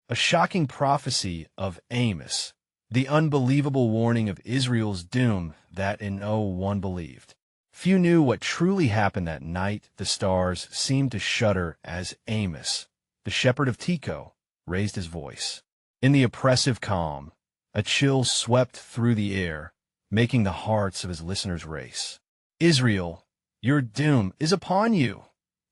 A shocking prophecy of Amos, the unbelievable warning of Israel's doom that in no one believed. Few knew what truly happened that night. The stars seemed to shudder as Amos, the shepherd of Tekoa, raised his voice. In the oppressive calm, a chill swept through the air, making the hearts of his listeners race. "Israel, your doom is upon you,"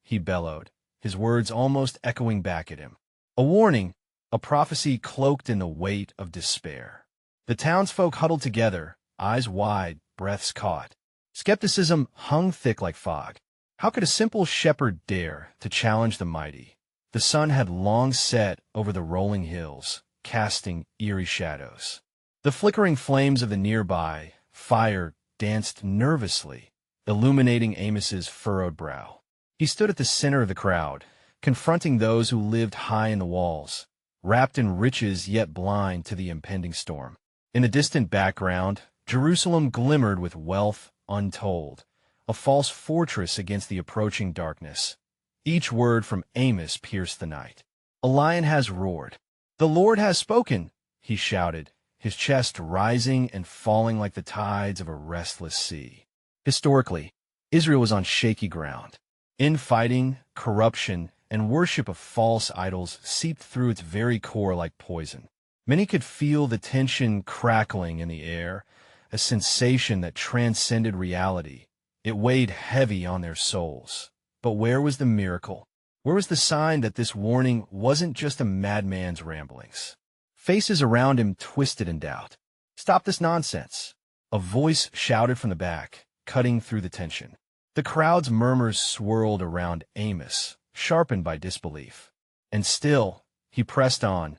he bellowed, his words almost echoing back at him. A warning, a prophecy cloaked in the weight of despair. The townsfolk huddled together, eyes wide, breaths caught. Skepticism hung thick like fog. How could a simple shepherd dare to challenge the mighty? The sun had long set over the rolling hills, casting eerie shadows. The flickering flames of the nearby fire danced nervously, illuminating Amos's furrowed brow. He stood at the center of the crowd, confronting those who lived high in the walls, wrapped in riches yet blind to the impending storm. In the distant background, Jerusalem glimmered with wealth untold, a false fortress against the approaching darkness. Each word from Amos pierced the night. "A lion has roared. The Lord has spoken," he shouted, his chest rising and falling like the tides of a restless sea. Historically, Israel was on shaky ground. Infighting, corruption, and worship of false idols seeped through its very core like poison. Many could feel the tension crackling in the air, a sensation that transcended reality. It weighed heavy on their souls. But where was the miracle? Where was the sign that this warning wasn't just a madman's ramblings? Faces around him twisted in doubt. "Stop this nonsense!" A voice shouted from the back, cutting through the tension. The crowd's murmurs swirled around Amos, sharpened by disbelief. And still, he pressed on,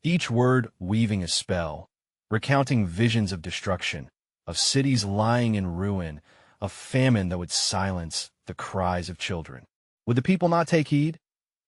each word weaving a spell, recounting visions of destruction, of cities lying in ruin, of famine that would silence the cries of children. Would the people not take heed?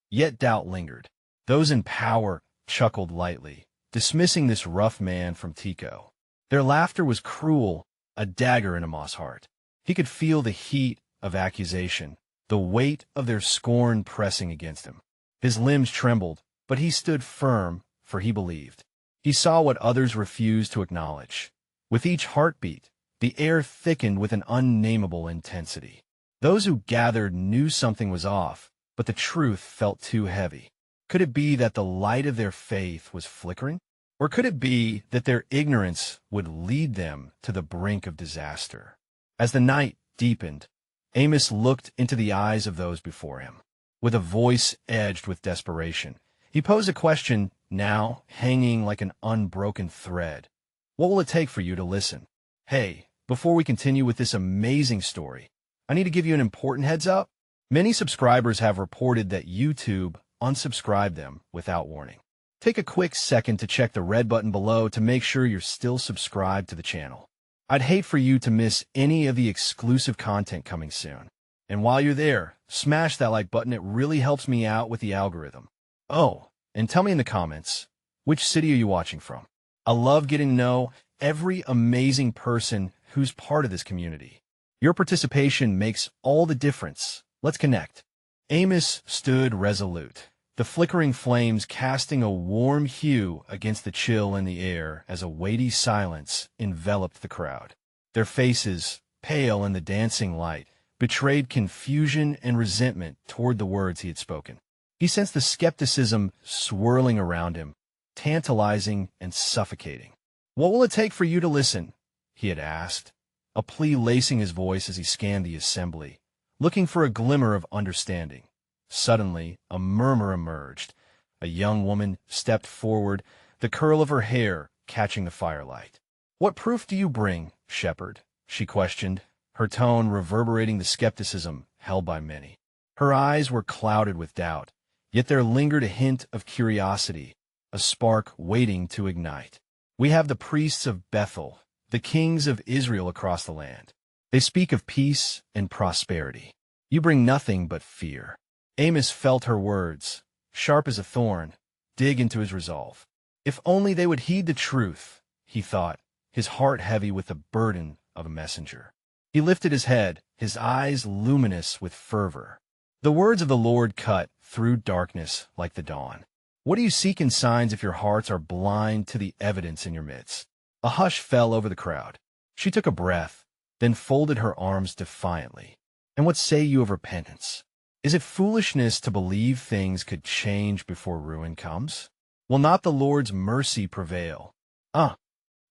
Yet doubt lingered. Those in power chuckled lightly, dismissing this rough man from Tekoa. Their laughter was cruel, a dagger in Amos' heart. He could feel the heat of accusation, the weight of their scorn pressing against him. His limbs trembled, but he stood firm, for he believed. He saw what others refused to acknowledge. With each heartbeat, the air thickened with an unnameable intensity. Those who gathered knew something was off, but the truth felt too heavy. Could it be that the light of their faith was flickering? Or could it be that their ignorance would lead them to the brink of disaster? As the night deepened, Amos looked into the eyes of those before him. With a voice edged with desperation, he posed a question now hanging like an unbroken thread. "What will it take for you to listen?" Hey, before we continue with this amazing story, I need to give you an important heads up. Many subscribers have reported that YouTube unsubscribed them without warning. Take a quick second to check the red button below to make sure you're still subscribed to the channel. I'd hate for you to miss any of the exclusive content coming soon. And while you're there, smash that like button. It really helps me out with the algorithm. Oh, and tell me in the comments, which city are you watching from? I love getting to know every amazing person who's part of this community. Your participation makes all the difference. Let's connect. Amos stood resolute, the flickering flames casting a warm hue against the chill in the air as a weighty silence enveloped the crowd. Their faces, pale in the dancing light, betrayed confusion and resentment toward the words he had spoken. He sensed the skepticism swirling around him, tantalizing and suffocating. "What will it take for you to listen?" he had asked, a plea lacing his voice as he scanned the assembly, looking for a glimmer of understanding. Suddenly, a murmur emerged. A young woman stepped forward, the curl of her hair catching the firelight. "What proof do you bring, shepherd?" she questioned, her tone reverberating the skepticism held by many. Her eyes were clouded with doubt, yet there lingered a hint of curiosity, a spark waiting to ignite. "We have the priests of Bethel, the kings of Israel across the land. They speak of peace and prosperity. You bring nothing but fear." Amos felt her words, sharp as a thorn, dig into his resolve. If only they would heed the truth, he thought, his heart heavy with the burden of a messenger. He lifted his head, his eyes luminous with fervor. The words of the Lord cut through darkness like the dawn. What do you seek in signs if your hearts are blind to the evidence in your midst? A hush fell over the crowd. She took a breath, then folded her arms defiantly. And what say you of repentance? Is it foolishness to believe things could change before ruin comes? Will not the Lord's mercy prevail?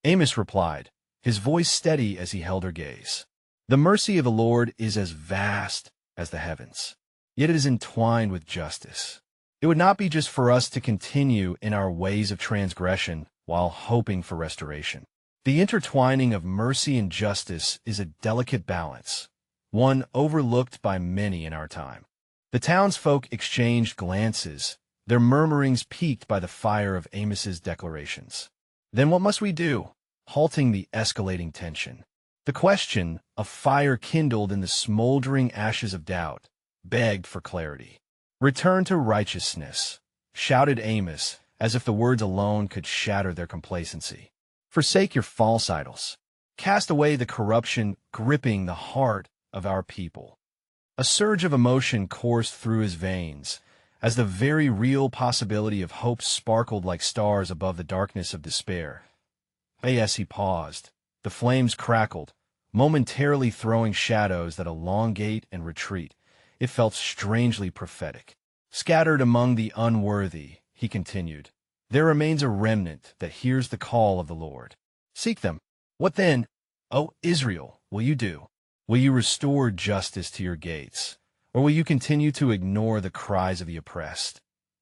Amos replied, his voice steady as he held her gaze. The mercy of the Lord is as vast as the heavens, yet it is entwined with justice. It would not be just for us to continue in our ways of transgression while hoping for restoration. The intertwining of mercy and justice is a delicate balance, one overlooked by many in our time. The townsfolk exchanged glances, their murmurings piqued by the fire of Amos's declarations. Then what must we do? Halting the escalating tension. The question, a fire kindled in the smoldering ashes of doubt, begged for clarity. Return to righteousness, shouted Amos, as if the words alone could shatter their complacency. Forsake your false idols. Cast away the corruption gripping the heart of our people. A surge of emotion coursed through his veins, as the very real possibility of hope sparkled like stars above the darkness of despair. As he paused, the flames crackled, momentarily throwing shadows that elongate and retreat. It felt strangely prophetic. Scattered among the unworthy, he continued, there remains a remnant that hears the call of the Lord. Seek them. What then, O Israel, will you do? Will you restore justice to your gates, or will you continue to ignore the cries of the oppressed?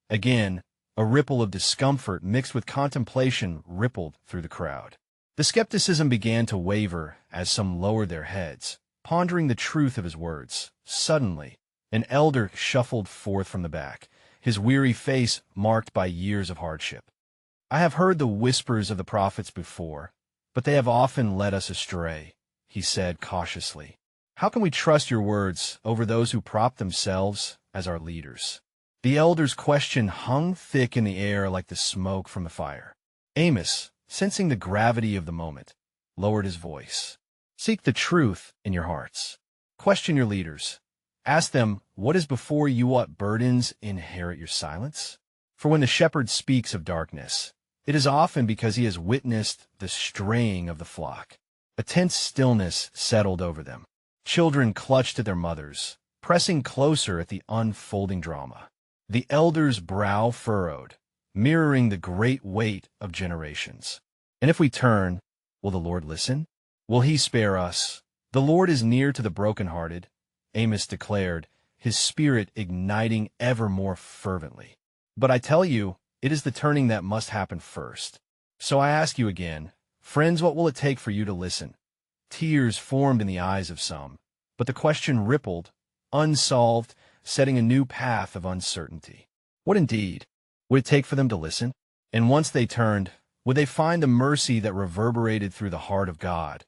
Again, a ripple of discomfort mixed with contemplation rippled through the crowd. The skepticism began to waver as some lowered their heads, pondering the truth of his words. Suddenly, an elder shuffled forth from the back, his weary face marked by years of hardship. I have heard the whispers of the prophets before, but they have often led us astray, he said cautiously. How can we trust your words over those who prop themselves as our leaders? The elder's question hung thick in the air like the smoke from the fire. Amos, sensing the gravity of the moment, lowered his voice. Seek the truth in your hearts. Question your leaders. Ask them, what is before you? What burdens inherit your silence? For when the shepherd speaks of darkness, it is often because he has witnessed the straying of the flock. A tense stillness settled over them. Children clutched at their mothers, pressing closer at the unfolding drama. The elder's brow furrowed, mirroring the great weight of generations. And if we turn, will the Lord listen? Will he spare us? The Lord is near to the brokenhearted, Amos declared, his spirit igniting ever more fervently. But I tell you, it is the turning that must happen first. So I ask you again, friends, what will it take for you to listen? Tears formed in the eyes of some, but the question rippled, unsolved, setting a new path of uncertainty. What indeed would it take for them to listen? And once they turned, would they find the mercy that reverberated through the heart of God,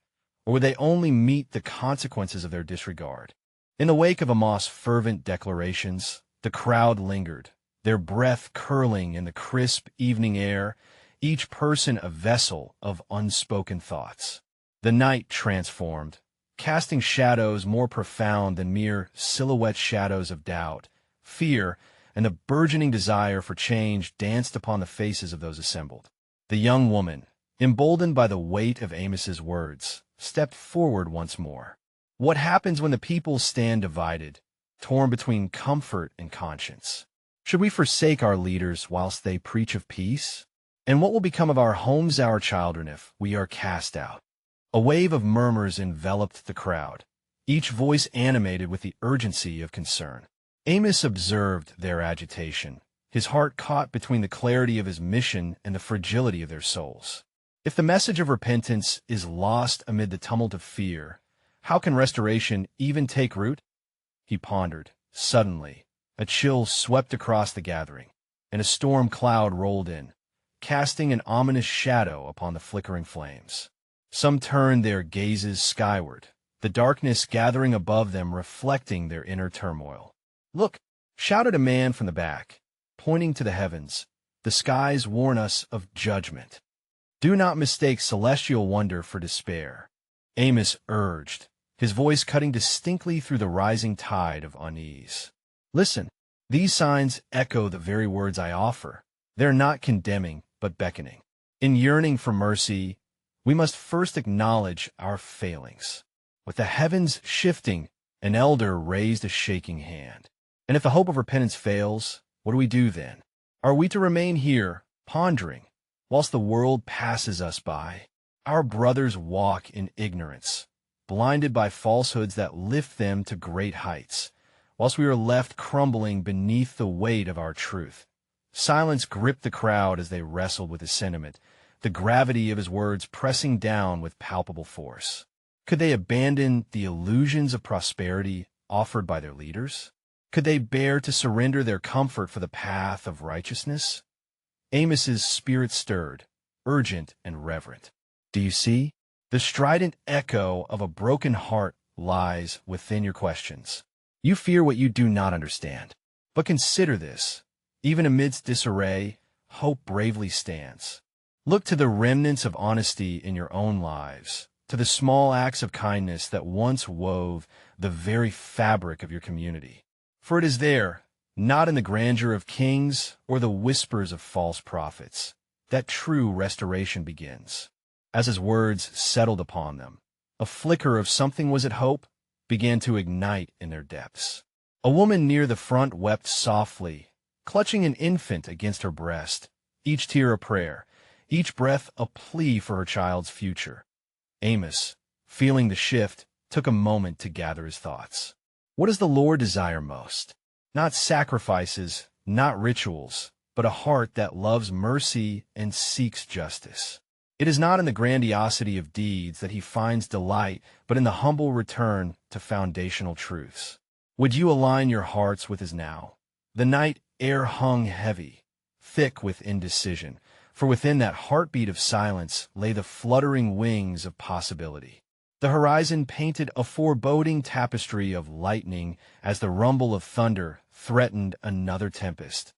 or would they only meet the consequences of their disregard? In the wake of Amos' fervent declarations, the crowd lingered, their breath curling in the crisp evening air, each person a vessel of unspoken thoughts. The night transformed, casting shadows more profound than mere silhouette shadows of doubt. Fear and the burgeoning desire for change danced upon the faces of those assembled. The young woman, emboldened by the weight of Amos's words, stepped forward once more. What happens when the people stand divided, torn between comfort and conscience? Should we forsake our leaders whilst they preach of peace? And what will become of our homes, our children, if we are cast out? A wave of murmurs enveloped the crowd, each voice animated with the urgency of concern. Amos observed their agitation, his heart caught between the clarity of his mission and the fragility of their souls. If the message of repentance is lost amid the tumult of fear, how can restoration even take root? He pondered. Suddenly, a chill swept across the gathering, and a storm cloud rolled in, casting an ominous shadow upon the flickering flames. Some turned their gazes skyward, the darkness gathering above them reflecting their inner turmoil. Look, shouted a man from the back, pointing to the heavens. The skies warn us of judgment. Do not mistake celestial wonder for despair, Amos urged, his voice cutting distinctly through the rising tide of unease. Listen, these signs echo the very words I offer. They're not condemning, but beckoning. In yearning for mercy, we must first acknowledge our failings. With the heavens shifting, an elder raised a shaking hand. And if the hope of repentance fails, what do we do then? Are we to remain here, pondering, whilst the world passes us by? Our brothers walk in ignorance, blinded by falsehoods that lift them to great heights, whilst we are left crumbling beneath the weight of our truth. Silence gripped the crowd as they wrestled with his sentiment, the gravity of his words pressing down with palpable force. Could they abandon the illusions of prosperity offered by their leaders? Could they bear to surrender their comfort for the path of righteousness? Amos's spirit stirred, urgent and reverent. Do you see? The strident echo of a broken heart lies within your questions. You fear what you do not understand. But consider this. Even amidst disarray, hope bravely stands. Look to the remnants of honesty in your own lives, to the small acts of kindness that once wove the very fabric of your community. For it is there, not in the grandeur of kings or the whispers of false prophets, that true restoration begins. As his words settled upon them, a flicker of something was it hope began to ignite in their depths. A woman near the front wept softly, clutching an infant against her breast, each tear a prayer, each breath a plea for her child's future. Amos, feeling the shift, took a moment to gather his thoughts. What does the Lord desire most? Not sacrifices, not rituals, but a heart that loves mercy and seeks justice. It is not in the grandiosity of deeds that he finds delight, but in the humble return to foundational truths. Would you align your hearts with his now? The night air hung heavy, thick with indecision, for within that heartbeat of silence lay the fluttering wings of possibility. The horizon painted a foreboding tapestry of lightning as the rumble of thunder threatened another tempest.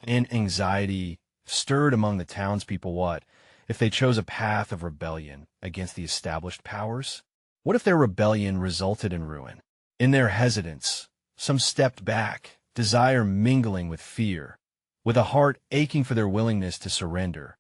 And anxiety stirred among the townspeople. What if they chose a path of rebellion against the established powers? What if their rebellion resulted in ruin? In their hesitance, some stepped back, desire mingling with fear. With a heart aching for their willingness to surrender,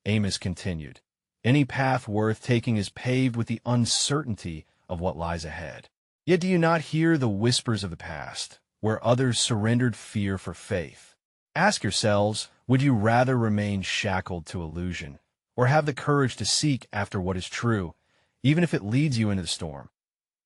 Amos continued, "Any path worth taking is paved with the uncertainty of what lies ahead. Yet do you not hear the whispers of the past, where others surrendered fear for faith? Ask yourselves, would you rather remain shackled to illusion, or have the courage to seek after what is true, even if it leads you into the storm?"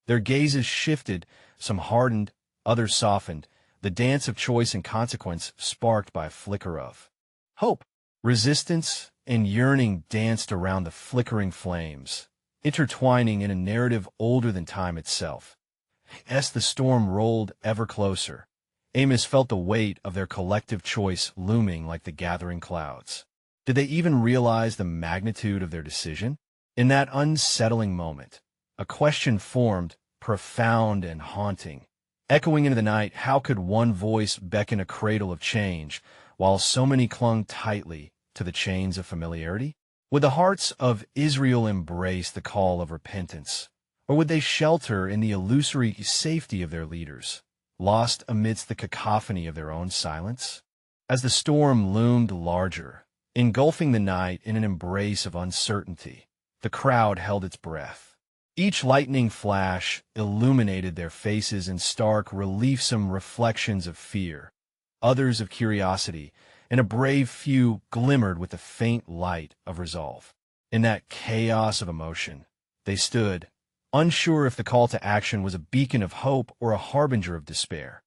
Their gazes shifted, some hardened, others softened, the dance of choice and consequence sparked by a flicker of hope. Resistance and yearning danced around the flickering flames, intertwining in a narrative older than time itself. As the storm rolled ever closer, Amos felt the weight of their collective choice looming like the gathering clouds. Did they even realize the magnitude of their decision? In that unsettling moment, a question formed, profound and haunting. Echoing into the night, how could one voice beckon a cradle of change, while so many clung tightly to the chains of familiarity? Would the hearts of Israel embrace the call of repentance, or would they shelter in the illusory safety of their leaders, lost amidst the cacophony of their own silence? As the storm loomed larger, engulfing the night in an embrace of uncertainty, the crowd held its breath. Each lightning flash illuminated their faces in stark, reliefsome reflections of fear, others of curiosity, and a brave few glimmered with the faint light of resolve. In that chaos of emotion, they stood, unsure if the call to action was a beacon of hope or a harbinger of despair.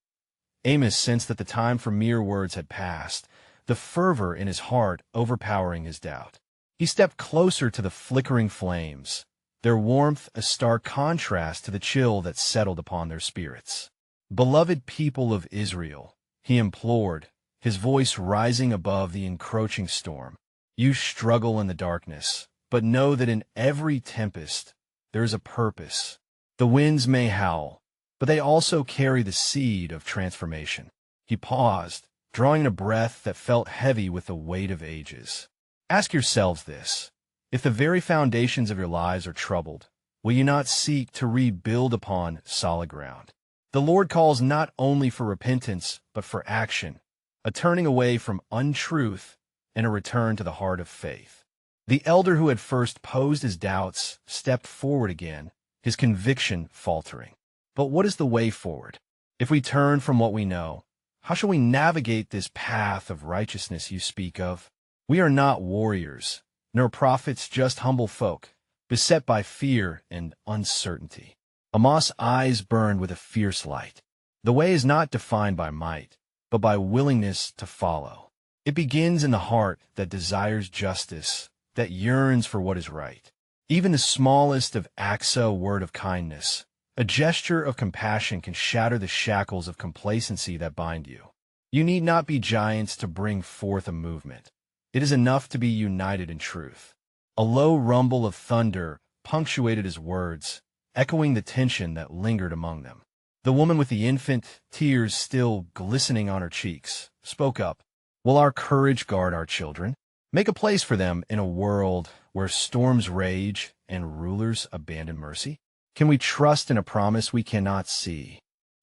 Amos sensed that the time for mere words had passed, the fervor in his heart overpowering his doubt. He stepped closer to the flickering flames, their warmth a stark contrast to the chill that settled upon their spirits. "Beloved people of Israel," he implored, his voice rising above the encroaching storm, "you struggle in the darkness, but know that in every tempest there is a purpose. The winds may howl, but they also carry the seed of transformation." He paused, drawing a breath that felt heavy with the weight of ages. Ask yourselves this. If the very foundations of your lives are troubled, will you not seek to rebuild upon solid ground? The Lord calls not only for repentance, but for action, a turning away from untruth and a return to the heart of faith. The elder who had first posed his doubts stepped forward again, his conviction faltering. But what is the way forward? If we turn from what we know, how shall we navigate this path of righteousness you speak of? We are not warriors, nor prophets, just humble folk, beset by fear and uncertainty. Amos' eyes burned with a fierce light. The way is not defined by might, but by willingness to follow. It begins in the heart that desires justice, that yearns for what is right. Even the smallest of acts, a word of kindness, a gesture of compassion can shatter the shackles of complacency that bind you. You need not be giants to bring forth a movement. It is enough to be united in truth. A low rumble of thunder punctuated his words, echoing the tension that lingered among them. The woman with the infant, tears still glistening on her cheeks, spoke up. Will our courage guard our children? Make a place for them in a world where storms rage and rulers abandon mercy? Can we trust in a promise we cannot see?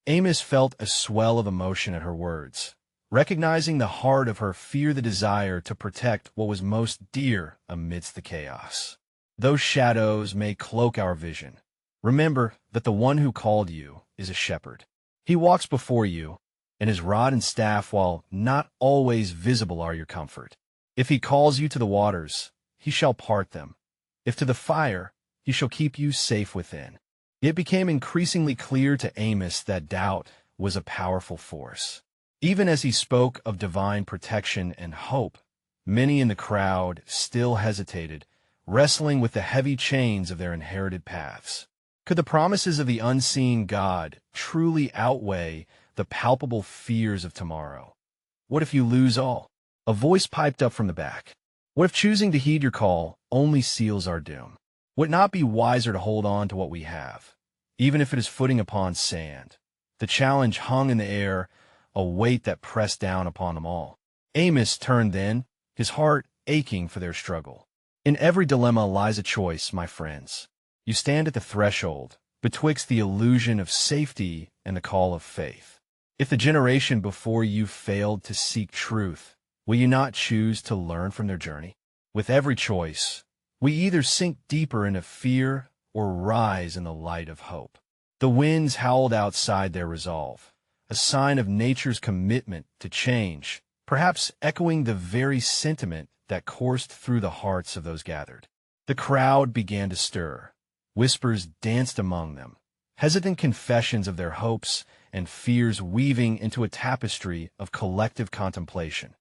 Amos felt a swell of emotion at her words, recognizing the heart of her fear, the desire to protect what was most dear amidst the chaos. Those shadows may cloak our vision. Remember that the one who called you is a shepherd. He walks before you, and his rod and staff, while not always visible, are your comfort. If he calls you to the waters, he shall part them. If to the fire, he shall keep you safe within. It became increasingly clear to Amos that doubt was a powerful force. Even as he spoke of divine protection and hope, many in the crowd still hesitated, wrestling with the heavy chains of their inherited paths. Could the promises of the unseen God truly outweigh the palpable fears of tomorrow? What if you lose all? A voice piped up from the back. What if choosing to heed your call only seals our doom? Would it not be wiser to hold on to what we have, even if it is footing upon sand? The challenge hung in the air, a weight that pressed down upon them all. Amos turned then, his heart aching for their struggle. In every dilemma lies a choice, my friends. You stand at the threshold, betwixt the illusion of safety and the call of faith. If the generation before you failed to seek truth, will you not choose to learn from their journey? With every choice, we either sink deeper into fear or rise in the light of hope. The winds howled outside their resolve, a sign of nature's commitment to change, perhaps echoing the very sentiment that coursed through the hearts of those gathered. The crowd began to stir. Whispers danced among them, hesitant confessions of their hopes and fears weaving into a tapestry of collective contemplation.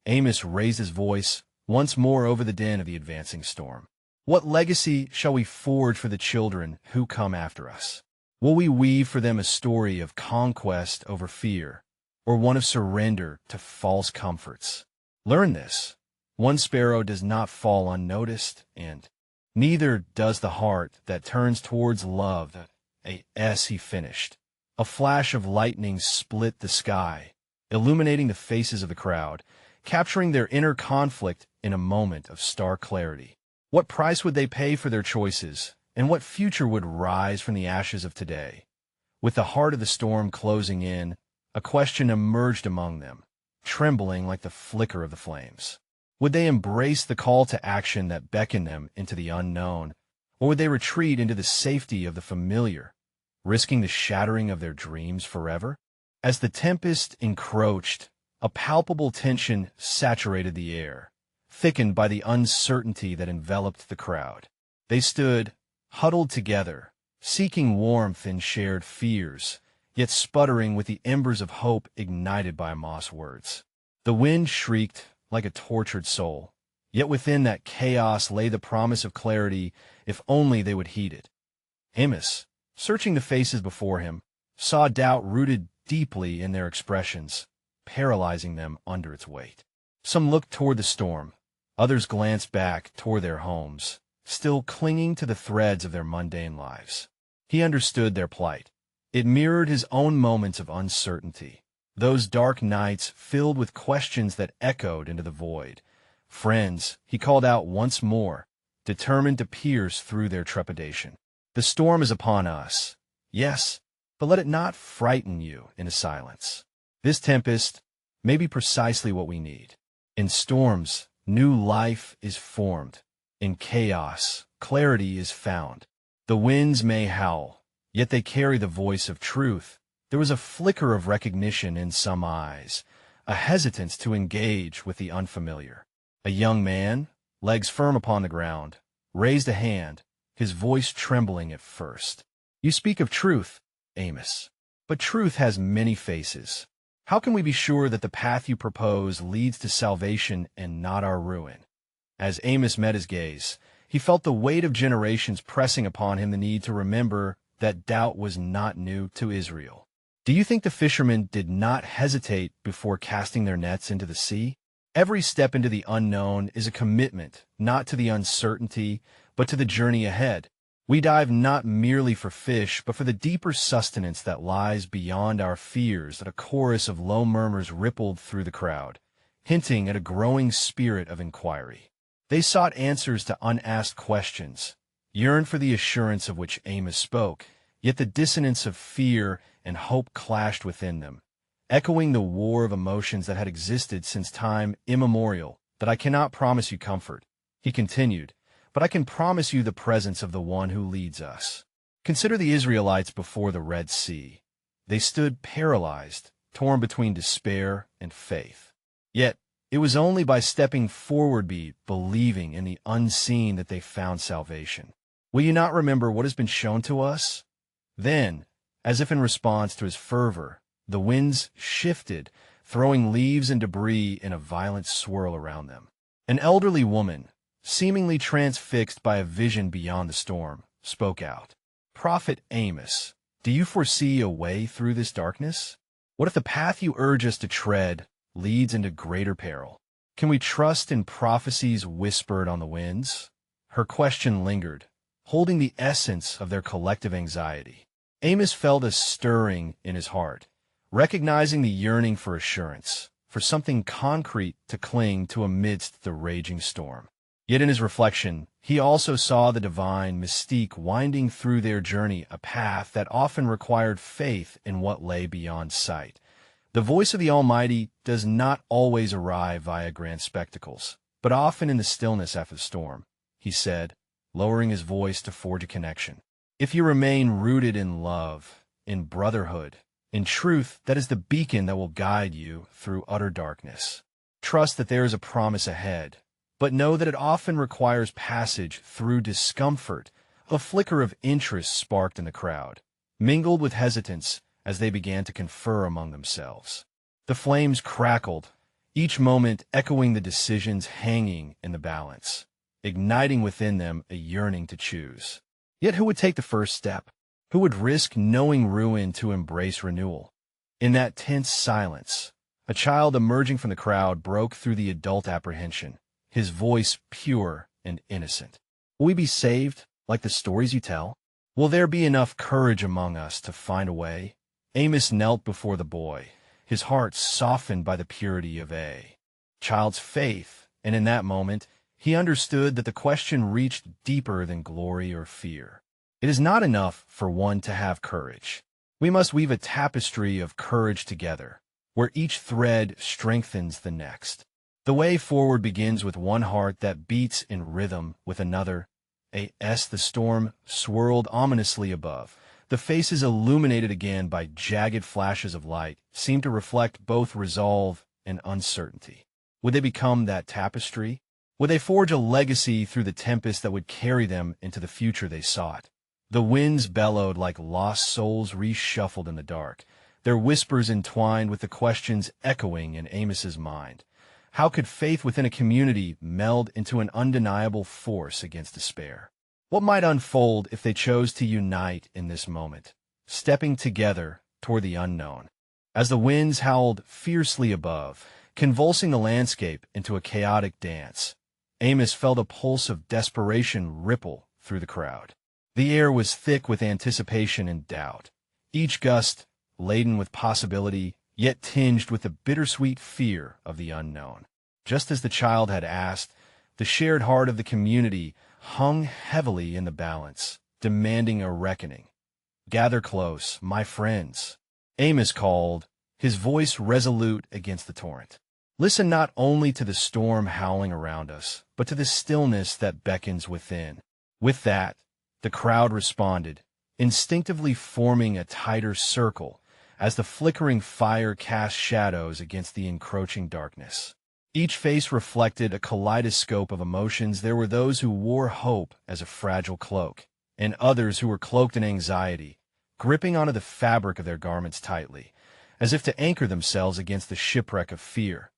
Amos raised his voice once more over the din of the advancing storm. What legacy shall we forge for the children who come after us? Will we weave for them a story of conquest over fear, or one of surrender to false comforts? Learn this. One sparrow does not fall unnoticed, and neither does the heart that turns towards love. He finished. A flash of lightning split the sky, illuminating the faces of the crowd, capturing their inner conflict in a moment of stark clarity. What price would they pay for their choices, and what future would rise from the ashes of today? With the heart of the storm closing in, a question emerged among them, trembling like the flicker of the flames. Would they embrace the call to action that beckoned them into the unknown, or would they retreat into the safety of the familiar, risking the shattering of their dreams forever? As the tempest encroached, a palpable tension saturated the air, thickened by the uncertainty that enveloped the crowd. They stood, huddled together, seeking warmth in shared fears, yet sputtering with the embers of hope ignited by Amos' words. The wind shrieked like a tortured soul, yet within that chaos lay the promise of clarity if only they would heed it. Amos, searching the faces before him, saw doubt rooted deeply in their expressions, paralyzing them under its weight. Some looked toward the storm, others glanced back toward their homes, still clinging to the threads of their mundane lives. He understood their plight. It mirrored his own moments of uncertainty, those dark nights filled with questions that echoed into the void. Friends, he called out once more, determined to pierce through their trepidation. The storm is upon us, yes, but let it not frighten you into silence. This tempest, may be precisely what we need. In storms, new life is formed. In chaos, clarity is found. The winds may howl, yet they carry the voice of truth. There was a flicker of recognition in some eyes, a hesitance to engage with the unfamiliar. A young man, legs firm upon the ground, raised a hand, his voice trembling at first. "You speak of truth, Amos, but truth has many faces. How can we be sure that the path you propose leads to salvation and not our ruin?" As Amos met his gaze, he felt the weight of generations pressing upon him, the need to remember that doubt was not new to Israel. Do you think the fishermen did not hesitate before casting their nets into the sea? Every step into the unknown is a commitment, not to the uncertainty, but to the journey ahead. We dive not merely for fish, but for the deeper sustenance that lies beyond our fears. That a chorus of low murmurs rippled through the crowd, hinting at a growing spirit of inquiry. They sought answers to unasked questions, yearned for the assurance of which Amos spoke, yet the dissonance of fear and hope clashed within them, echoing the war of emotions that had existed since time immemorial. "That I cannot promise you comfort," he continued, "but I can promise you the presence of the one who leads us." Consider the Israelites before the Red Sea. They stood paralyzed, torn between despair and faith. Yet, it was only by stepping forward, believing in the unseen, that they found salvation. Will you not remember what has been shown to us? Then, as if in response to his fervor, the winds shifted, throwing leaves and debris in a violent swirl around them. An elderly woman, seemingly transfixed by a vision beyond the storm, spoke out. "Prophet Amos, do you foresee a way through this darkness? What if the path you urge us to tread leads into greater peril? Can we trust in prophecies whispered on the winds?" Her question lingered, holding the essence of their collective anxiety. Amos felt a stirring in his heart, recognizing the yearning for assurance, for something concrete to cling to amidst the raging storm. Yet in his reflection, he also saw the divine mystique winding through their journey, a path that often required faith in what lay beyond sight. The voice of the Almighty does not always arrive via grand spectacles, but often in the stillness after the storm, he said, lowering his voice to forge a connection. "If you remain rooted in love, in brotherhood, in truth, that is the beacon that will guide you through utter darkness. Trust that there is a promise ahead, but know that it often requires passage through discomfort." A flicker of interest sparked in the crowd, mingled with hesitance as they began to confer among themselves. The flames crackled, each moment echoing the decisions hanging in the balance, igniting within them a yearning to choose. Yet who would take the first step? Who would risk knowing ruin to embrace renewal? In that tense silence, a child emerging from the crowd broke through the adult apprehension, his voice pure and innocent. "Will we be saved, like the stories you tell? Will there be enough courage among us to find a way?" Amos knelt before the boy, his heart softened by the purity of a child's faith, and in that moment, he understood that the question reached deeper than glory or fear. It is not enough for one to have courage. We must weave a tapestry of courage together, where each thread strengthens the next. The way forward begins with one heart that beats in rhythm with another. As the storm swirled ominously above, the faces illuminated again by jagged flashes of light seemed to reflect both resolve and uncertainty. Would they become that tapestry? Would they forge a legacy through the tempest that would carry them into the future they sought? The winds bellowed like lost souls reshuffled in the dark, their whispers entwined with the questions echoing in Amos's mind. How could faith within a community meld into an undeniable force against despair? What might unfold if they chose to unite in this moment, stepping together toward the unknown? As the winds howled fiercely above, convulsing the landscape into a chaotic dance, Amos felt a pulse of desperation ripple through the crowd. The air was thick with anticipation and doubt, each gust laden with possibility, yet tinged with the bittersweet fear of the unknown. Just as the child had asked, the shared heart of the community hung heavily in the balance, demanding a reckoning. "Gather close, my friends," Amos called, his voice resolute against the torrent. Listen not only to the storm howling around us, but to the stillness that beckons within. With that, the crowd responded, instinctively forming a tighter circle as the flickering fire cast shadows against the encroaching darkness. Each face reflected a kaleidoscope of emotions. There were those who wore hope as a fragile cloak, and others who were cloaked in anxiety, gripping onto the fabric of their garments tightly, as if to anchor themselves against the shipwreck of fear.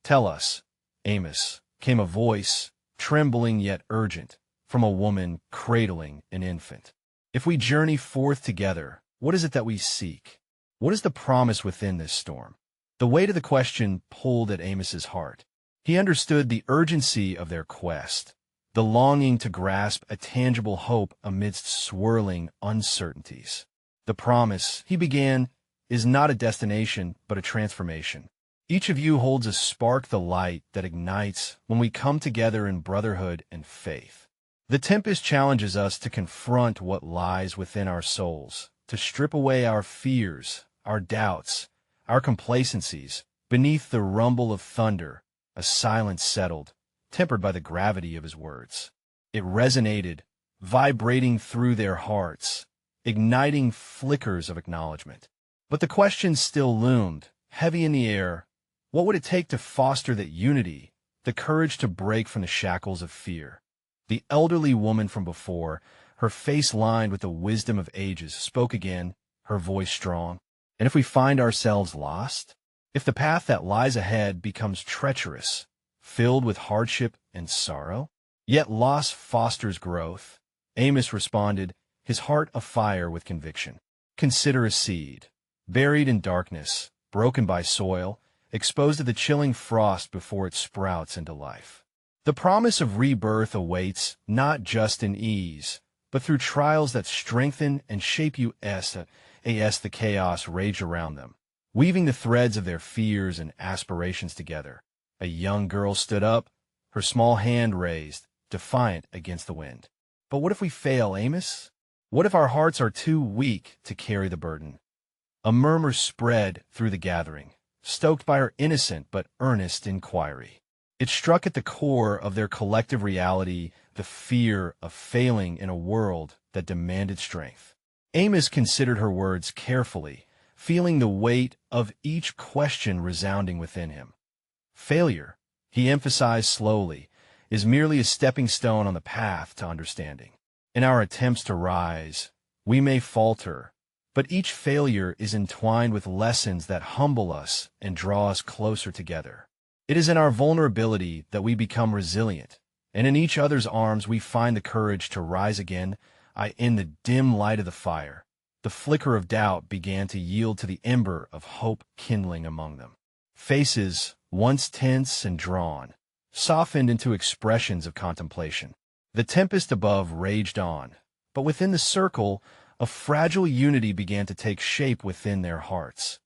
"Tell us, Amos," came a voice, trembling yet urgent, from a woman cradling an infant. "If we journey forth together, what is it that we seek? What is the promise within this storm?" The weight of the question pulled at Amos's heart. He understood the urgency of their quest, the longing to grasp a tangible hope amidst swirling uncertainties. "The promise," he began, "is not a destination, but a transformation. Each of you holds a spark, the light that ignites when we come together in brotherhood and faith. The tempest challenges us to confront what lies within our souls, to strip away our fears, our doubts, our complacencies. Beneath the rumble of thunder, a silence settled, tempered by the gravity of his words. It resonated, vibrating through their hearts, igniting flickers of acknowledgement. But the question still loomed, heavy in the air. What would it take to foster that unity, the courage to break from the shackles of fear? The elderly woman from before, her face lined with the wisdom of ages, spoke again, her voice strong. "And if we find ourselves lost? If the path that lies ahead becomes treacherous, filled with hardship and sorrow? Yet loss fosters growth." Amos responded, his heart afire with conviction. "Consider a seed, buried in darkness, broken by soil, exposed to the chilling frost before it sprouts into life. The promise of rebirth awaits not just in ease, but through trials that strengthen and shape you as the chaos raged around them, weaving the threads of their fears and aspirations together." A young girl stood up, her small hand raised, defiant against the wind. "But what if we fail, Amos? What if our hearts are too weak to carry the burden?" A murmur spread through the gathering, stoked by her innocent but earnest inquiry. It struck at the core of their collective reality, the fear of failing in a world that demanded strength. Amos considered her words carefully, feeling the weight of each question resounding within him. "Failure," he emphasized slowly, "is merely a stepping stone on the path to understanding. In our attempts to rise, we may falter, but each failure is entwined with lessons that humble us and draw us closer together. It is in our vulnerability that we become resilient, and in each other's arms we find the courage to rise again." In the dim light of the fire, the flicker of doubt began to yield to the ember of hope kindling among them. Faces, once tense and drawn, softened into expressions of contemplation. The tempest above raged on, but within the circle, a fragile unity began to take shape within their hearts.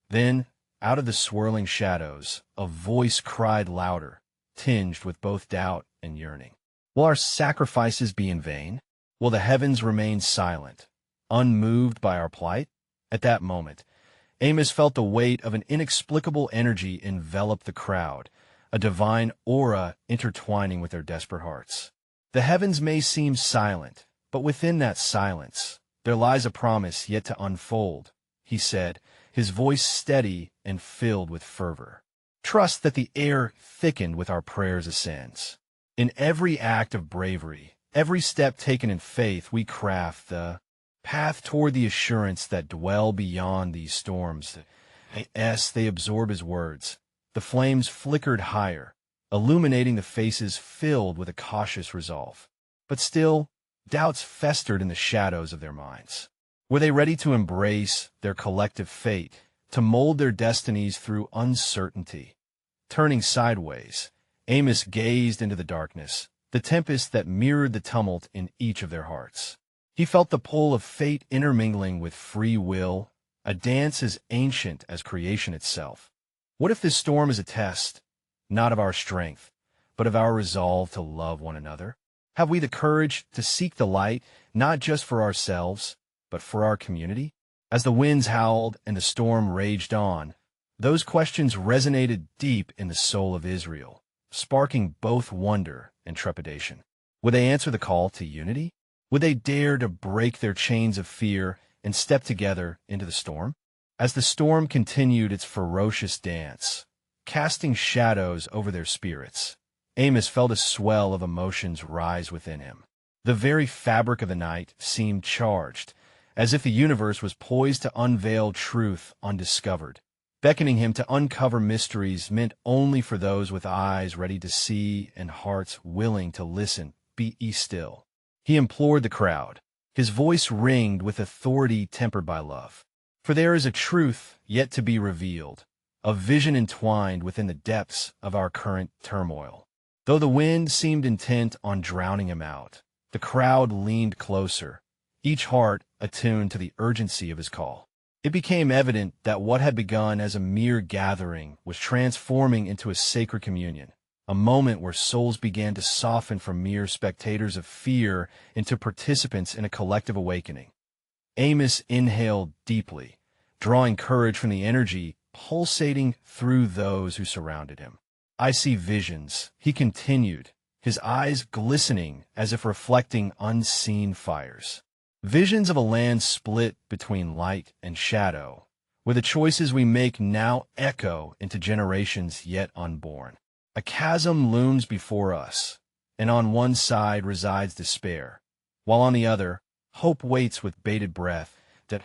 Then, out of the swirling shadows, a voice cried louder, tinged with both doubt and yearning. "Will our sacrifices be in vain? Will the heavens remain silent, unmoved by our plight?" At that moment, Amos felt the weight of an inexplicable energy envelop the crowd, a divine aura intertwining with their desperate hearts. "The heavens may seem silent, but within that silence, there lies a promise yet to unfold," he said, his voice steady and filled with fervor. "Trust that the air thickened with our prayers ascends. In every act of bravery, every step taken in faith, we craft the path toward the assurance that dwell beyond these storms." As they absorbed his words, the flames flickered higher, illuminating the faces filled with a cautious resolve. But still, doubts festered in the shadows of their minds. Were they ready to embrace their collective fate, to mold their destinies through uncertainty? Turning sideways, Amos gazed into the darkness, the tempest that mirrored the tumult in each of their hearts. He felt the pull of fate intermingling with free will, a dance as ancient as creation itself. What if this storm is a test, not of our strength, but of our resolve to love one another? Have we the courage to seek the light, not just for ourselves, but for our community? As the winds howled and the storm raged on, Those questions resonated deep in the soul of Israel, sparking both wonder and trepidation. Would they answer the call to unity? Would they dare to break their chains of fear and step together into the storm? As the storm continued its ferocious dance, casting shadows over their spirits, Amos felt a swell of emotions rise within him. The very fabric of the night seemed charged, as if the universe was poised to unveil truth undiscovered, beckoning him to uncover mysteries meant only for those with eyes ready to see and hearts willing to listen. Be ye still. He implored the crowd, his voice ringed with authority tempered by love. For there is a truth yet to be revealed, a vision entwined within the depths of our current turmoil. Though the wind seemed intent on drowning him out, the crowd leaned closer, each heart attuned to the urgency of his call. It became evident that what had begun as a mere gathering was transforming into a sacred communion, a moment where souls began to soften from mere spectators of fear into participants in a collective awakening. Amos inhaled deeply, drawing courage from the energy pulsating through those who surrounded him. "I see visions," he continued, his eyes glistening as if reflecting unseen fires. "Visions of a land split between light and shadow, where the choices we make now echo into generations yet unborn. A chasm looms before us, and on one side resides despair, while on the other, hope waits with bated breath. That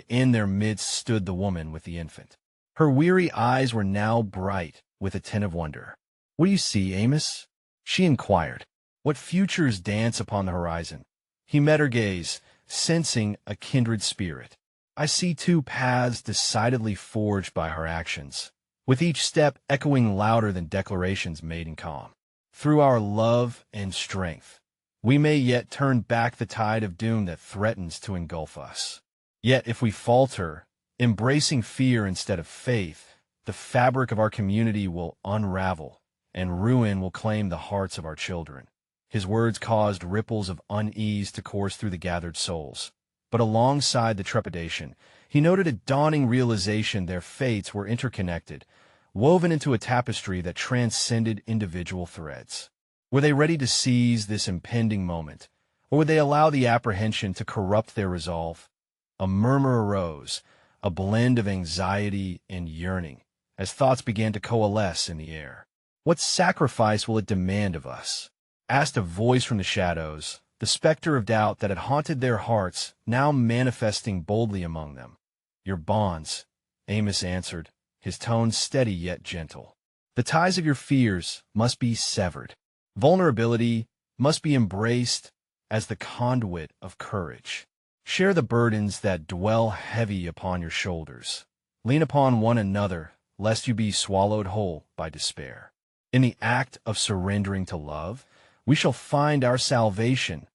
in their midst stood the woman with the infant. Her weary eyes were now bright with attentive wonder. "What do you see, Amos?" she inquired. "What futures dance upon the horizon?" He met her gaze, sensing a kindred spirit. "I see two paths decidedly forged by her actions, with each step echoing louder than declarations made in calm. Through our love and strength, we may yet turn back the tide of doom that threatens to engulf us. Yet if we falter, embracing fear instead of faith, the fabric of our community will unravel, and ruin will claim the hearts of our children." His words caused ripples of unease to course through the gathered souls. But alongside the trepidation, he noted a dawning realization their fates were interconnected, woven into a tapestry that transcended individual threads. Were they ready to seize this impending moment, or would they allow the apprehension to corrupt their resolve? A murmur arose, a blend of anxiety and yearning, as thoughts began to coalesce in the air. "What sacrifice will it demand of us?" asked a voice from the shadows, the specter of doubt that had haunted their hearts now manifesting boldly among them. "Your bonds," Amos answered, his tone steady yet gentle. "The ties of your fears must be severed. Vulnerability must be embraced as the conduit of courage. Share the burdens that dwell heavy upon your shoulders. Lean upon one another, lest you be swallowed whole by despair. In the act of surrendering to love, we shall find our salvation."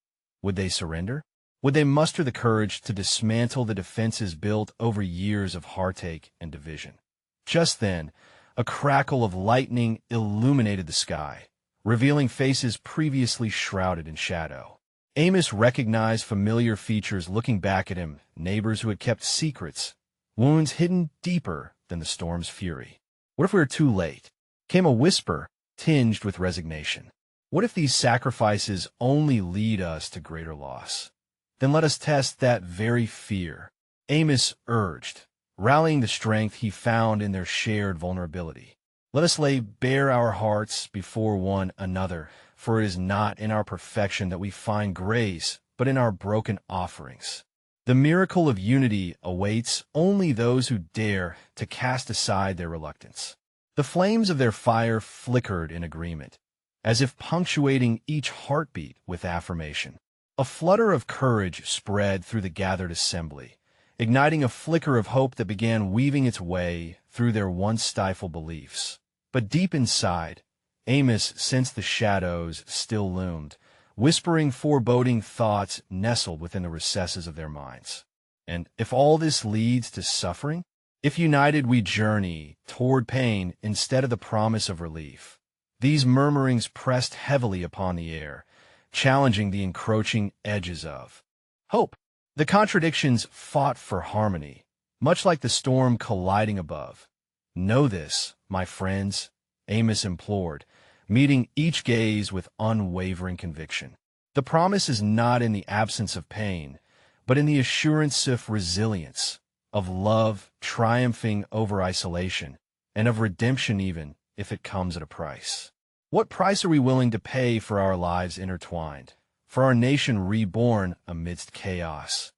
Would they surrender? Would they muster the courage to dismantle the defenses built over years of heartache and division? Just then, a crackle of lightning illuminated the sky, revealing faces previously shrouded in shadow. Amos recognized familiar features looking back at him, neighbors who had kept secrets, wounds hidden deeper than the storm's fury. "What if we were too late?" came a whisper tinged with resignation. "What if these sacrifices only lead us to greater loss? Then let us test that very fear," Amos urged, rallying the strength he found in their shared vulnerability. "Let us lay bare our hearts before one another, for it is not in our perfection that we find grace, but in our broken offerings. The miracle of unity awaits only those who dare to cast aside their reluctance." The flames of their fire flickered in agreement, as if punctuating each heartbeat with affirmation. A flutter of courage spread through the gathered assembly, igniting a flicker of hope that began weaving its way through their once stifled beliefs. But deep inside, Amos sensed the shadows still loomed, whispering foreboding thoughts nestled within the recesses of their minds. And if all this leads to suffering? If united we journey toward pain instead of the promise of relief? These murmurings pressed heavily upon the air, challenging the encroaching edges of hope. The contradictions fought for harmony, much like the storm colliding above. Know this, my friends, Amos implored, meeting each gaze with unwavering conviction. The promise is not in the absence of pain, but in the assurance of resilience, of love triumphing over isolation, and of redemption even if it comes at a price. What price are we willing to pay for our lives intertwined, for our nation reborn amidst chaos?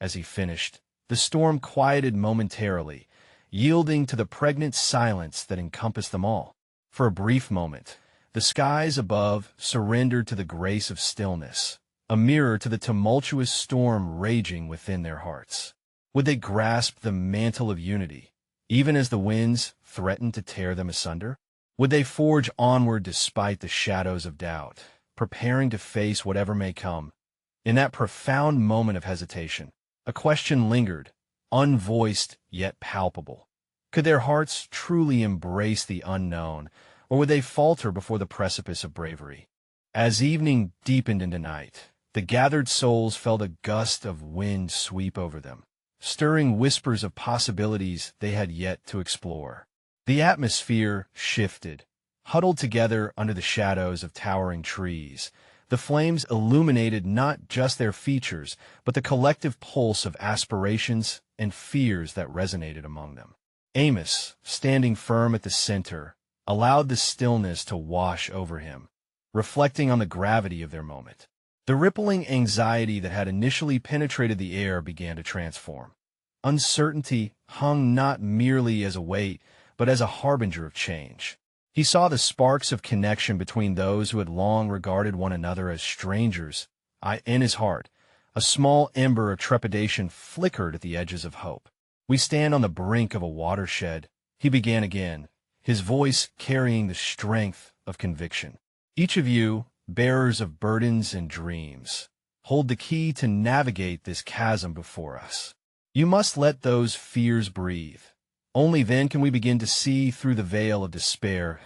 As he finished, the storm quieted momentarily, yielding to the pregnant silence that encompassed them all. For a brief moment, the skies above surrendered to the grace of stillness, a mirror to the tumultuous storm raging within their hearts. Would they grasp the mantle of unity, even as the winds threatened to tear them asunder? Would they forge onward despite the shadows of doubt, preparing to face whatever may come? In that profound moment of hesitation, a question lingered, unvoiced yet palpable. Could their hearts truly embrace the unknown, or would they falter before the precipice of bravery? As evening deepened into night, the gathered souls felt a gust of wind sweep over them, stirring whispers of possibilities they had yet to explore. The atmosphere shifted. Huddled together under the shadows of towering trees, the flames illuminated not just their features, but the collective pulse of aspirations and fears that resonated among them. Amos, standing firm at the center, allowed the stillness to wash over him, reflecting on the gravity of their moment. The rippling anxiety that had initially penetrated the air began to transform. Uncertainty hung not merely as a weight, but as a harbinger of change. He saw the sparks of connection between those who had long regarded one another as strangers. In his heart, a small ember of trepidation flickered at the edges of hope. "We stand on the brink of a watershed," he began again, his voice carrying the strength of conviction. "Each of you, bearers of burdens and dreams, hold the key to navigate this chasm before us. You must let those fears breathe. Only then can we begin to see through the veil of despair."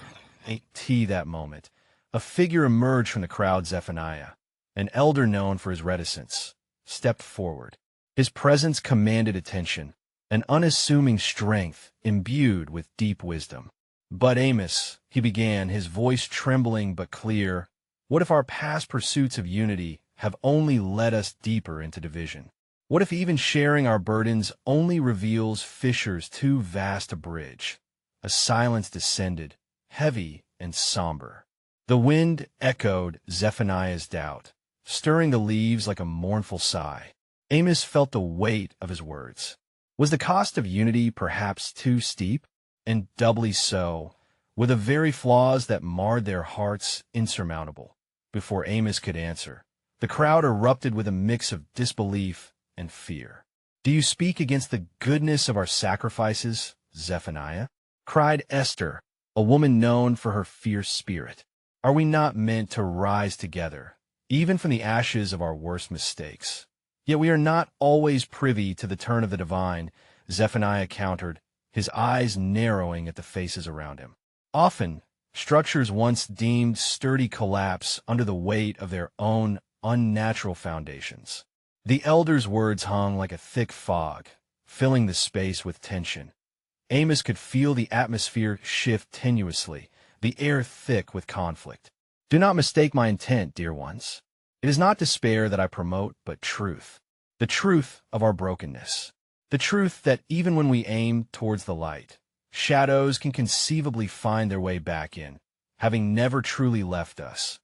That moment, a figure emerged from the crowd. Zephaniah, an elder known for his reticence, stepped forward. His presence commanded attention, an unassuming strength imbued with deep wisdom. "But Amos," he began, his voice trembling but clear, "what if our past pursuits of unity have only led us deeper into division? What if even sharing our burdens only reveals fissures too vast to bridge?" A silence descended, heavy and somber. The wind echoed Zephaniah's doubt, stirring the leaves like a mournful sigh. Amos felt the weight of his words. Was the cost of unity perhaps too steep? And doubly so, were the very flaws that marred their hearts insurmountable? Before Amos could answer, the crowd erupted with a mix of disbelief and fear. "Do you speak against the goodness of our sacrifices, Zephaniah?" cried Esther, a woman known for her fierce spirit. "Are we not meant to rise together, even from the ashes of our worst mistakes? Yet we are not always privy to the turn of the divine," Zephaniah countered, his eyes narrowing at the faces around him. "Often, structures once deemed sturdy collapse under the weight of their own unnatural foundations." The elder's words hung like a thick fog, filling the space with tension. Amos could feel the atmosphere shift tenuously, the air thick with conflict. "Do not mistake my intent, dear ones. It is not despair that I promote, but truth. The truth of our brokenness. The truth that even when we aim towards the light, shadows can conceivably find their way back in, having never truly left us.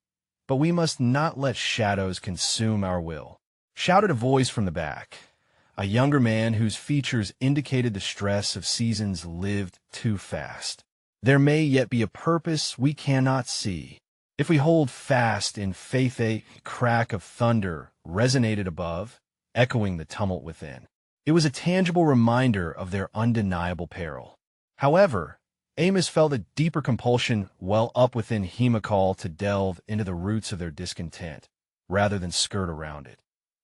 But we must not let shadows consume our will," shouted a voice from the back, a younger man whose features indicated the stress of seasons lived too fast. "There may yet be a purpose we cannot see. If we hold fast in faith." A crack of thunder resonated above, echoing the tumult within. It was a tangible reminder of their undeniable peril. However, Amos felt a deeper compulsion well up within him, a call to delve into the roots of their discontent, rather than skirt around it.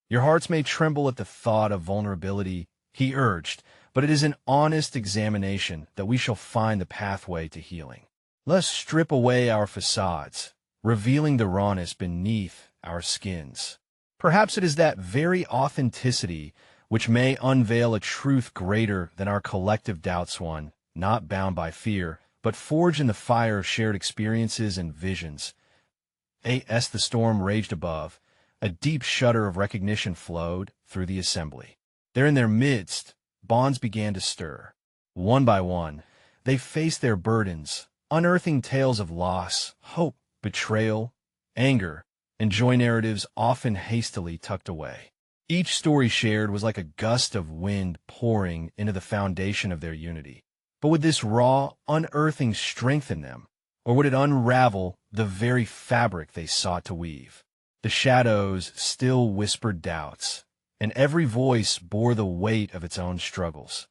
"Your hearts may tremble at the thought of vulnerability," he urged, "but it is in honest examination that we shall find the pathway to healing. Let us strip away our facades, revealing the rawness beneath our skins. Perhaps it is that very authenticity which may unveil a truth greater than our collective doubts." One not bound by fear, but forged in the fire of shared experiences and visions. As the storm raged above, a deep shudder of recognition flowed through the assembly. There in their midst, bonds began to stir. One by one, they faced their burdens, unearthing tales of loss, hope, betrayal, anger, and joy narratives often hastily tucked away. Each story shared was like a gust of wind pouring into the foundation of their unity. But would this raw unearthing strengthen them, or would it unravel the very fabric they sought to weave? The shadows still whispered doubts, and every voice bore the weight of its own struggles.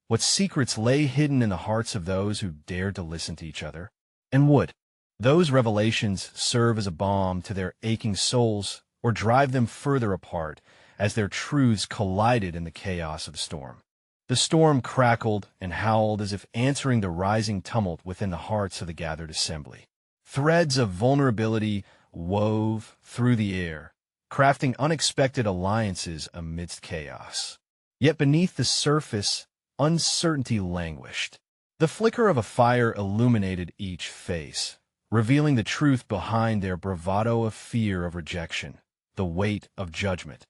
What secrets lay hidden in the hearts of those who dared to listen to each other? And would those revelations serve as a balm to their aching souls, or drive them further apart as their truths collided in the chaos of the storm? The storm crackled and howled as if answering the rising tumult within the hearts of the gathered assembly. Threads of vulnerability wove through the air, crafting unexpected alliances amidst chaos. Yet beneath the surface, uncertainty languished. The flicker of a fire illuminated each face, revealing the truth behind their bravado of fear of rejection, the weight of judgment.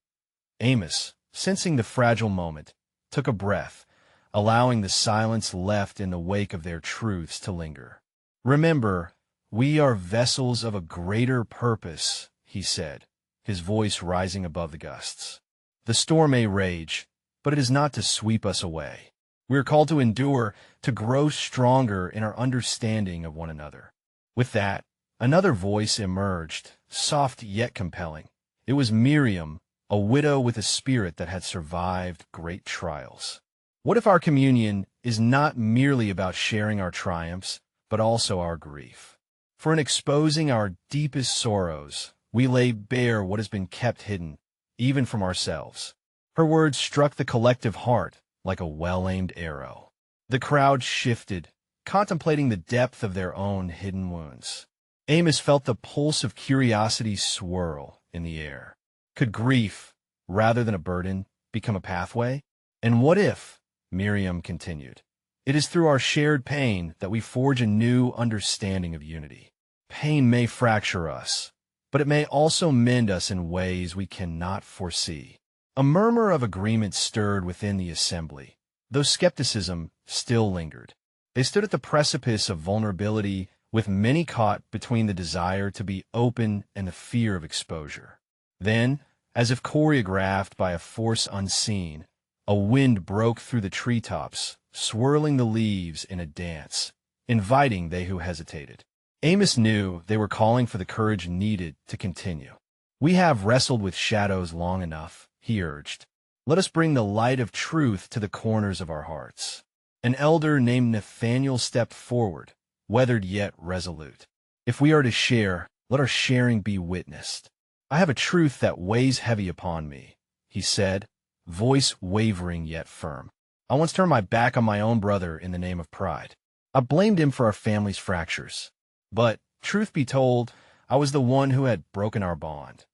Amos, sensing the fragile moment, took a breath, allowing the silence left in the wake of their truths to linger. "Remember, we are vessels of a greater purpose," he said, his voice rising above the gusts. "The storm may rage, but it is not to sweep us away. We are called to endure, to grow stronger in our understanding of one another." With that, another voice emerged, soft yet compelling. It was Miriam, a widow with a spirit that had survived great trials. What if our communion is not merely about sharing our triumphs, but also our grief? For in exposing our deepest sorrows, we lay bare what has been kept hidden, even from ourselves. Her words struck the collective heart like a well-aimed arrow. The crowd shifted, contemplating the depth of their own hidden wounds. Amos felt the pulse of curiosity swirl in the air. Could grief, rather than a burden, become a pathway? And what if, Miriam continued, it is through our shared pain that we forge a new understanding of unity? Pain may fracture us, but it may also mend us in ways we cannot foresee. A murmur of agreement stirred within the assembly, though skepticism still lingered. They stood at the precipice of vulnerability, with many caught between the desire to be open and the fear of exposure. Then, as if choreographed by a force unseen, a wind broke through the treetops, swirling the leaves in a dance, inviting they who hesitated. Amos knew they were calling for the courage needed to continue. "We have wrestled with shadows long enough," he urged. "Let us bring the light of truth to the corners of our hearts." An elder named Nathaniel stepped forward, weathered yet resolute. "If we are to share, let our sharing be witnessed. I have a truth that weighs heavy upon me," he said, voice wavering yet firm. "I once turned my back on my own brother in the name of pride. I blamed him for our family's fractures. But, truth be told, I was the one who had broken our bond."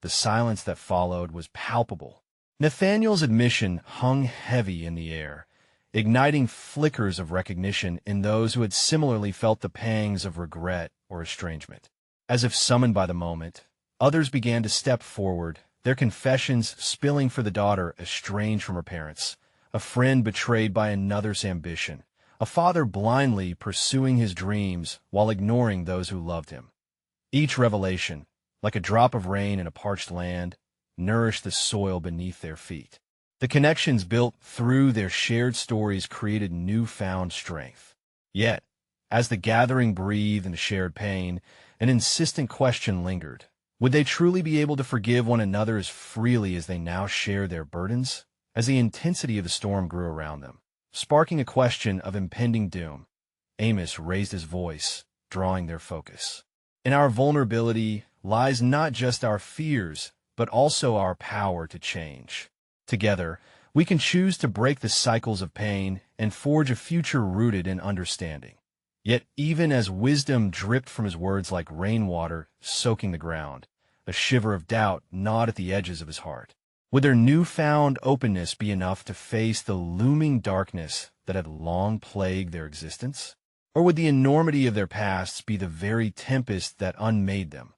The silence that followed was palpable. Nathaniel's admission hung heavy in the air, igniting flickers of recognition in those who had similarly felt the pangs of regret or estrangement. As if summoned by the moment, others began to step forward, their confessions spilling for the daughter estranged from her parents, a friend betrayed by another's ambition, a father blindly pursuing his dreams while ignoring those who loved him. Each revelation, like a drop of rain in a parched land, nourished the soil beneath their feet. The connections built through their shared stories created newfound strength. Yet, as the gathering breathed in shared pain, an insistent question lingered. Would they truly be able to forgive one another as freely as they now shared their burdens? As the intensity of the storm grew around them, sparking a question of impending doom, Amos raised his voice, drawing their focus. "In our vulnerability lies not just our fears, but also our power to change. Together, we can choose to break the cycles of pain and forge a future rooted in understanding." Yet even as wisdom dripped from his words like rainwater soaking the ground, a shiver of doubt gnawed at the edges of his heart. Would their newfound openness be enough to face the looming darkness that had long plagued their existence? Or would the enormity of their pasts be the very tempest that unmade them?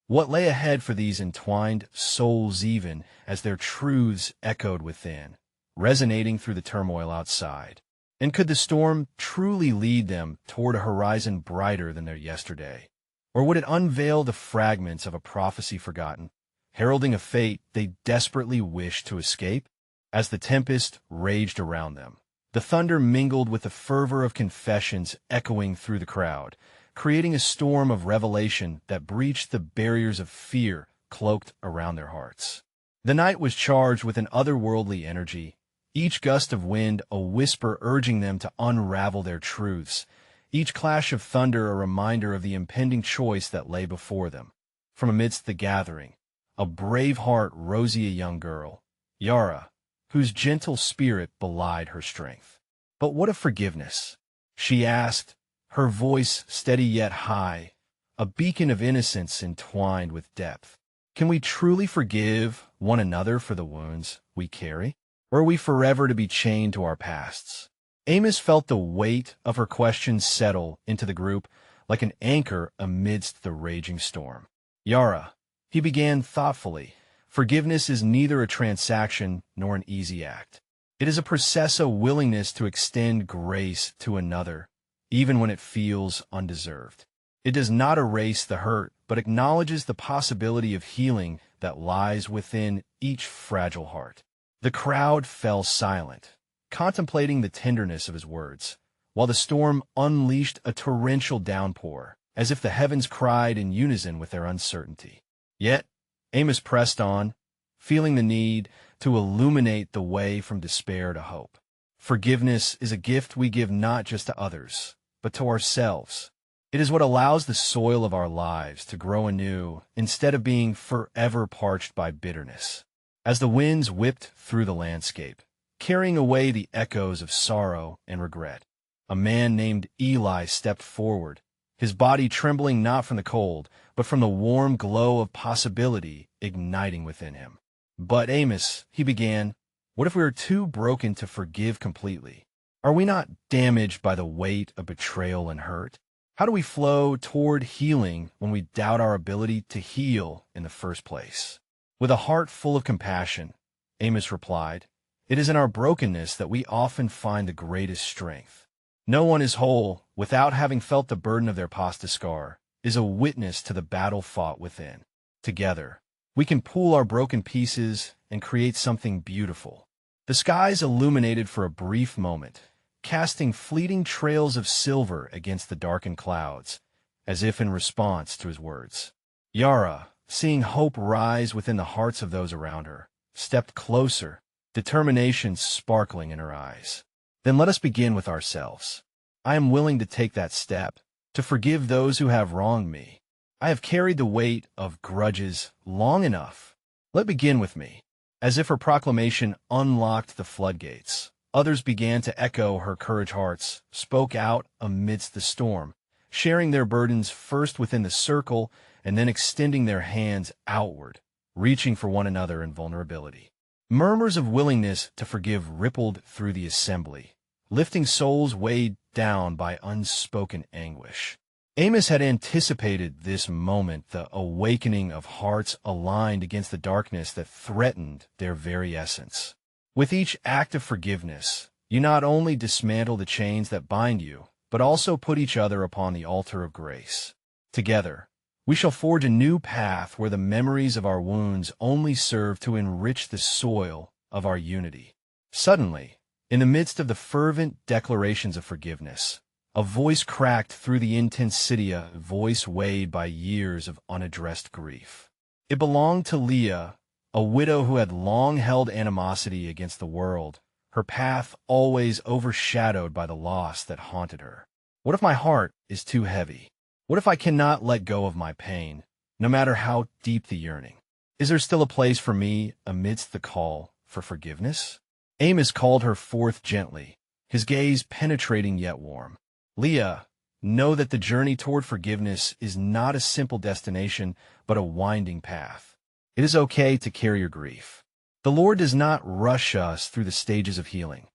What lay ahead for these entwined souls even as their truths echoed within, resonating through the turmoil outside? And could the storm truly lead them toward a horizon brighter than their yesterday? Or would it unveil the fragments of a prophecy forgotten, heralding a fate they desperately wished to escape? As the tempest raged around them, the thunder mingled with the fervor of confessions echoing through the crowd, creating a storm of revelation that breached the barriers of fear cloaked around their hearts. The night was charged with an otherworldly energy, each gust of wind a whisper urging them to unravel their truths, each clash of thunder a reminder of the impending choice that lay before them. From amidst the gathering, a brave heart rose a young girl, Yara, whose gentle spirit belied her strength. But what of forgiveness? She asked, her voice steady yet high, a beacon of innocence entwined with depth. Can we truly forgive one another for the wounds we carry? Or are we forever to be chained to our pasts? Amos felt the weight of her questions settle into the group like an anchor amidst the raging storm. Yara, he began thoughtfully, forgiveness is neither a transaction nor an easy act. It is a process of willingness to extend grace to another, even when it feels undeserved. It does not erase the hurt, but acknowledges the possibility of healing that lies within each fragile heart. The crowd fell silent, contemplating the tenderness of his words, while the storm unleashed a torrential downpour, as if the heavens cried in unison with their uncertainty. Yet, Amos pressed on, feeling the need to illuminate the way from despair to hope. Forgiveness is a gift we give not just to others, but to ourselves. It is what allows the soil of our lives to grow anew instead of being forever parched by bitterness. As the winds whipped through the landscape, carrying away the echoes of sorrow and regret, a man named Eli stepped forward, his body trembling not from the cold, but from the warm glow of possibility igniting within him. But Amos, he began, what if we are too broken to forgive completely? Are we not damaged by the weight of betrayal and hurt? How do we flow toward healing when we doubt our ability to heal in the first place? With a heart full of compassion, Amos replied, it is in our brokenness that we often find the greatest strength. No one is whole without having felt the burden of their past scar, is a witness to the battle fought within. Together, we can pool our broken pieces and create something beautiful. The skies illuminated for a brief moment, casting fleeting trails of silver against the darkened clouds, as if in response to his words. Yara, seeing hope rise within the hearts of those around her, stepped closer, determination sparkling in her eyes. Then let us begin with ourselves. I am willing to take that step, to forgive those who have wronged me. I have carried the weight of grudges long enough. Let begin with me. As if her proclamation unlocked the floodgates, others began to echo her courage hearts, spoke out amidst the storm, sharing their burdens first within the circle and then extending their hands outward, reaching for one another in vulnerability. Murmurs of willingness to forgive rippled through the assembly, lifting souls weighed down by unspoken anguish. Amos had anticipated this moment, the awakening of hearts aligned against the darkness that threatened their very essence. With each act of forgiveness, you not only dismantle the chains that bind you, but also put each other upon the altar of grace. Together, we shall forge a new path where the memories of our wounds only serve to enrich the soil of our unity. Suddenly, in the midst of the fervent declarations of forgiveness, a voice cracked through the intense city, a voice weighed by years of unaddressed grief. It belonged to Leah, a widow who had long held animosity against the world, her path always overshadowed by the loss that haunted her. What if my heart is too heavy? What if I cannot let go of my pain, no matter how deep the yearning? Is there still a place for me amidst the call for forgiveness? Amos called her forth gently, his gaze penetrating yet warm. Leah, know that the journey toward forgiveness is not a simple destination, but a winding path. It is okay to carry your grief, The Lord does not rush us through the stages of healing.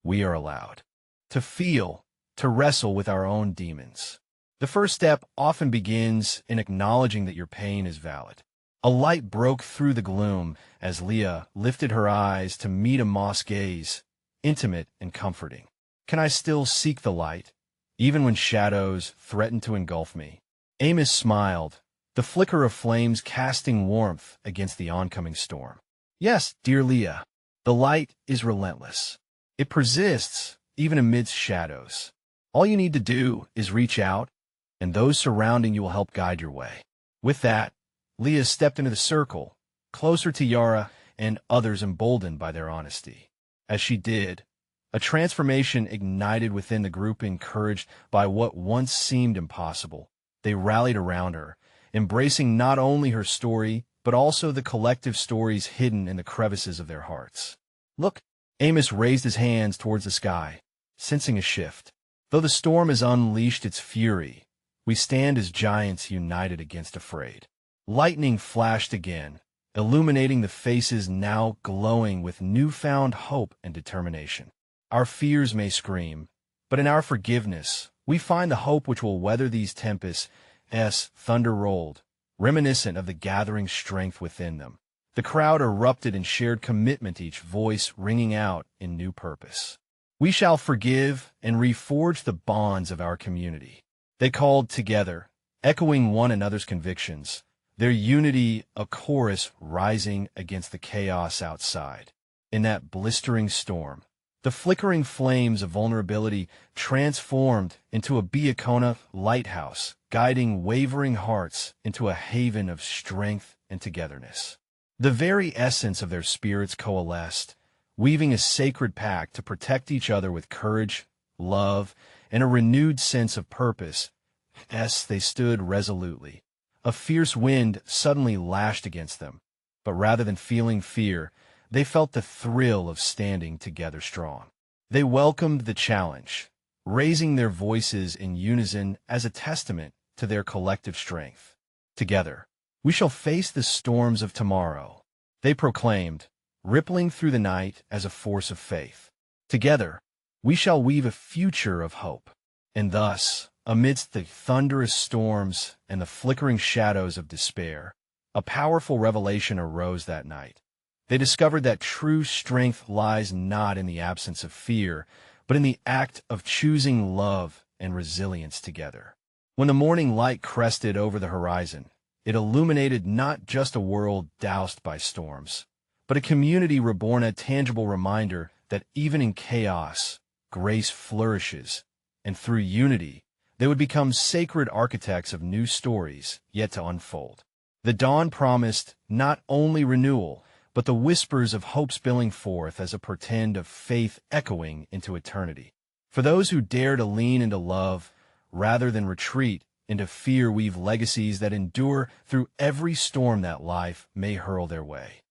We are allowed to feel, to wrestle with our own demons. The first step often begins in acknowledging that your pain is valid. A light broke through the gloom as Leah lifted her eyes to meet Amos' gaze, intimate and comforting. Can I still seek the light, even when shadows threaten to engulf me? Amos smiled, the flicker of flames casting warmth against the oncoming storm. Yes, dear Leah, the light is relentless. It persists even amidst shadows. All you need to do is reach out, and those surrounding you will help guide your way. With that, Leah stepped into the circle, closer to Yara and others emboldened by their honesty. As she did, a transformation ignited within the group, encouraged by what once seemed impossible. They rallied around her, embracing not only her story, but also the collective stories hidden in the crevices of their hearts. Look, Amos raised his hands towards the sky, sensing a shift. Though the storm has unleashed its fury, we stand as giants united against afraid. Lightning flashed again, illuminating the faces now glowing with newfound hope and determination. Our fears may scream, but in our forgiveness, we find the hope which will weather these tempests. As thunder rolled, reminiscent of the gathering strength within them. The crowd erupted in shared commitment, each voice ringing out in new purpose. We shall forgive and reforge the bonds of our community. They called together, echoing one another's convictions, their unity a chorus rising against the chaos outside. In that blistering storm, the flickering flames of vulnerability transformed into a Biakona lighthouse, guiding wavering hearts into a haven of strength and togetherness. The very essence of their spirits coalesced, weaving a sacred pact to protect each other with courage, love, and a renewed sense of purpose. As they stood resolutely, a fierce wind suddenly lashed against them, but rather than feeling fear, they felt the thrill of standing together strong. They welcomed the challenge, raising their voices in unison as a testament to their collective strength. Together, we shall face the storms of tomorrow, they proclaimed, rippling through the night as a force of faith. Together, we shall weave a future of hope. And thus, amidst the thunderous storms and the flickering shadows of despair, a powerful revelation arose that night. They discovered that true strength lies not in the absence of fear, but in the act of choosing love and resilience together. When the morning light crested over the horizon, it illuminated not just a world doused by storms, but a community reborn, a tangible reminder that even in chaos, grace flourishes, and through unity, they would become sacred architects of new stories yet to unfold. The dawn promised not only renewal, but the whispers of hope spilling forth as a portend of faith echoing into eternity. For those who dare to lean into love, rather than retreat into fear, weave legacies that endure through every storm that life may hurl their way.